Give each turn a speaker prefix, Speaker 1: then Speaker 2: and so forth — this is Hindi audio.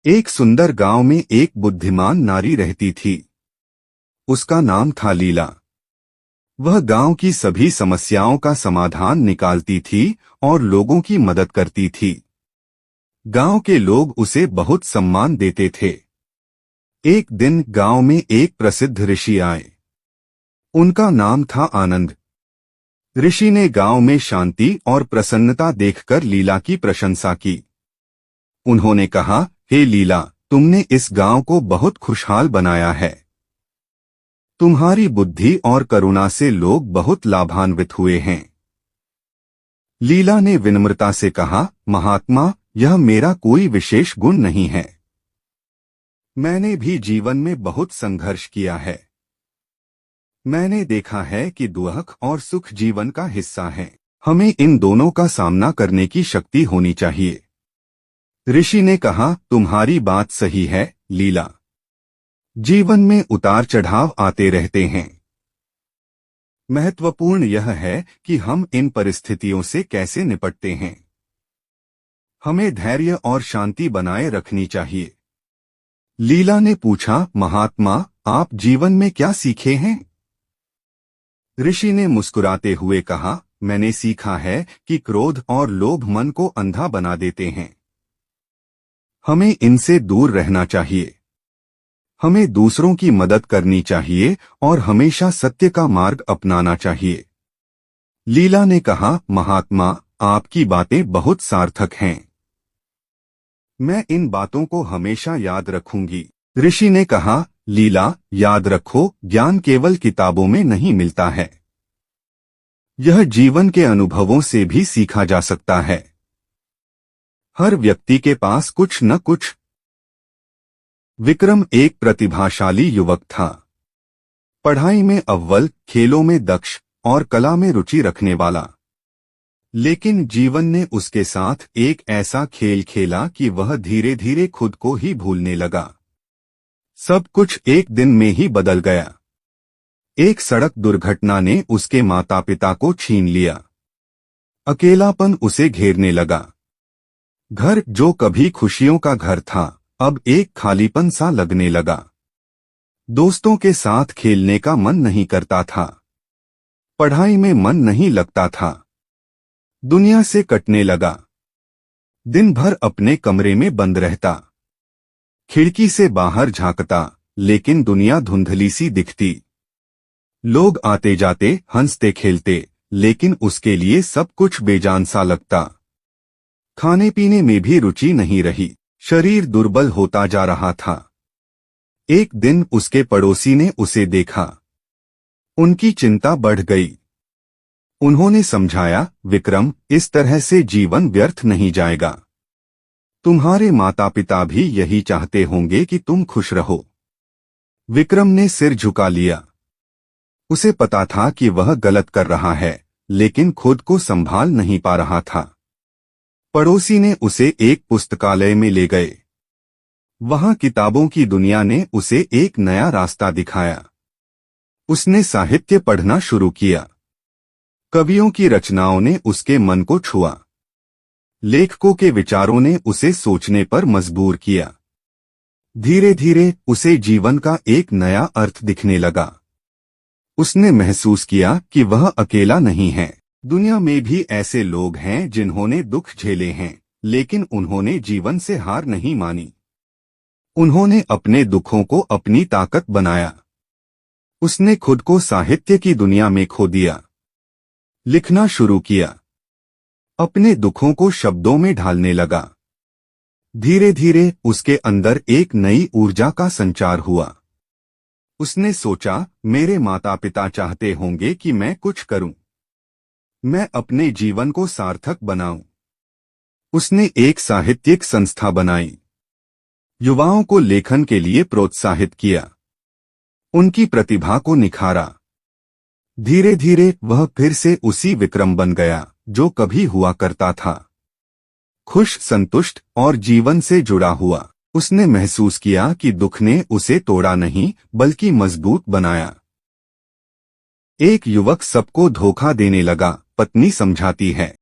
Speaker 1: एक सुंदर गांव में एक बुद्धिमान नारी रहती थी। उसका नाम था लीला। वह गांव की सभी समस्याओं का समाधान निकालती थी और लोगों की मदद करती थी। गांव के लोग उसे बहुत सम्मान देते थे। एक दिन गांव में एक प्रसिद्ध ऋषि आए। उनका नाम था आनंद। ऋषि ने गांव में शांति और प्रसन्नता देखकर लीला की प्रशंसा की। उन्होंने कहा, हे लीला, तुमने इस गांव को बहुत खुशहाल बनाया है। तुम्हारी बुद्धि और करुणा से लोग बहुत लाभान्वित हुए हैं। लीला ने विनम्रता से कहा, महात्मा, यह मेरा कोई विशेष गुण नहीं है। मैंने भी जीवन में बहुत संघर्ष किया है। मैंने देखा है कि दुख और सुख जीवन का हिस्सा है। हमें इन दोनों का सामना करने की शक्ति होनी चाहिए। ऋषि ने कहा, तुम्हारी बात सही है लीला। जीवन में उतार चढ़ाव आते रहते हैं। महत्वपूर्ण यह है कि हम इन परिस्थितियों से कैसे निपटते हैं। हमें धैर्य और शांति बनाए रखनी चाहिए। लीला ने पूछा, महात्मा, आप जीवन में क्या सीखे हैं? ऋषि ने मुस्कुराते हुए कहा, मैंने सीखा है कि क्रोध और लोभ मन को अंधा बना देते हैं। हमें इनसे दूर रहना चाहिए। हमें दूसरों की मदद करनी चाहिए और हमेशा सत्य का मार्ग अपनाना चाहिए। लीला ने कहा, महात्मा, आपकी बातें बहुत सार्थक हैं। मैं इन बातों को हमेशा याद रखूंगी। ऋषि ने कहा, लीला, याद रखो, ज्ञान केवल किताबों में नहीं मिलता है। यह जीवन के अनुभवों से भी सीखा जा सकता है। हर व्यक्ति के पास कुछ न कुछ। विक्रम एक प्रतिभाशाली युवक था। पढ़ाई में अव्वल, खेलों में दक्ष और कला में रुचि रखने वाला। लेकिन जीवन ने उसके साथ एक ऐसा खेल खेला कि वह धीरे धीरे खुद को ही भूलने लगा। सब कुछ एक दिन में ही बदल गया। एक सड़क दुर्घटना ने उसके माता पिता को छीन लिया। अकेलापन उसे घेरने लगा। घर जो कभी खुशियों का घर था, अब एक खालीपन सा लगने लगा। दोस्तों के साथ खेलने का मन नहीं करता था। पढ़ाई में मन नहीं लगता था। दुनिया से कटने लगा। दिन भर अपने कमरे में बंद रहता। खिड़की से बाहर झांकता, लेकिन दुनिया धुंधली सी दिखती। लोग आते जाते, हंसते खेलते, लेकिन उसके लिए सब कुछ बेजान सा लगता। खाने पीने में भी रुचि नहीं रही। शरीर दुर्बल होता जा रहा था। एक दिन उसके पड़ोसी ने उसे देखा। उनकी चिंता बढ़ गई। उन्होंने समझाया, विक्रम, इस तरह से जीवन व्यर्थ नहीं जाएगा। तुम्हारे माता पिता भी यही चाहते होंगे कि तुम खुश रहो। विक्रम ने सिर झुका लिया। उसे पता था कि वह गलत कर रहा है, लेकिन खुद को संभाल नहीं पा रहा था। पड़ोसी ने उसे एक पुस्तकालय में ले गए। वहां किताबों की दुनिया ने उसे एक नया रास्ता दिखाया। उसने साहित्य पढ़ना शुरू किया। कवियों की रचनाओं ने उसके मन को छुआ। लेखकों के विचारों ने उसे सोचने पर मजबूर किया। धीरे धीरे उसे जीवन का एक नया अर्थ दिखने लगा। उसने महसूस किया कि वह अकेला नहीं है। दुनिया में भी ऐसे लोग हैं जिन्होंने दुख झेले हैं, लेकिन उन्होंने जीवन से हार नहीं मानी। उन्होंने अपने दुखों को अपनी ताकत बनाया। उसने खुद को साहित्य की दुनिया में खो दिया। लिखना शुरू किया। अपने दुखों को शब्दों में ढालने लगा। धीरे धीरे उसके अंदर एक नई ऊर्जा का संचार हुआ। उसने सोचा, मेरे माता पिता चाहते होंगे कि मैं कुछ करूं। मैं अपने जीवन को सार्थक बनाऊं। उसने एक साहित्यिक संस्था बनाई। युवाओं को लेखन के लिए प्रोत्साहित किया। उनकी प्रतिभा को निखारा। धीरे धीरे वह फिर से उसी विक्रम बन गया जो कभी हुआ करता था। खुश, संतुष्ट और जीवन से जुड़ा हुआ। उसने महसूस किया कि दुख ने उसे तोड़ा नहीं, बल्कि मजबूत बनाया। एक युवक सबको धोखा देने लगा, पत्नी समझाती है।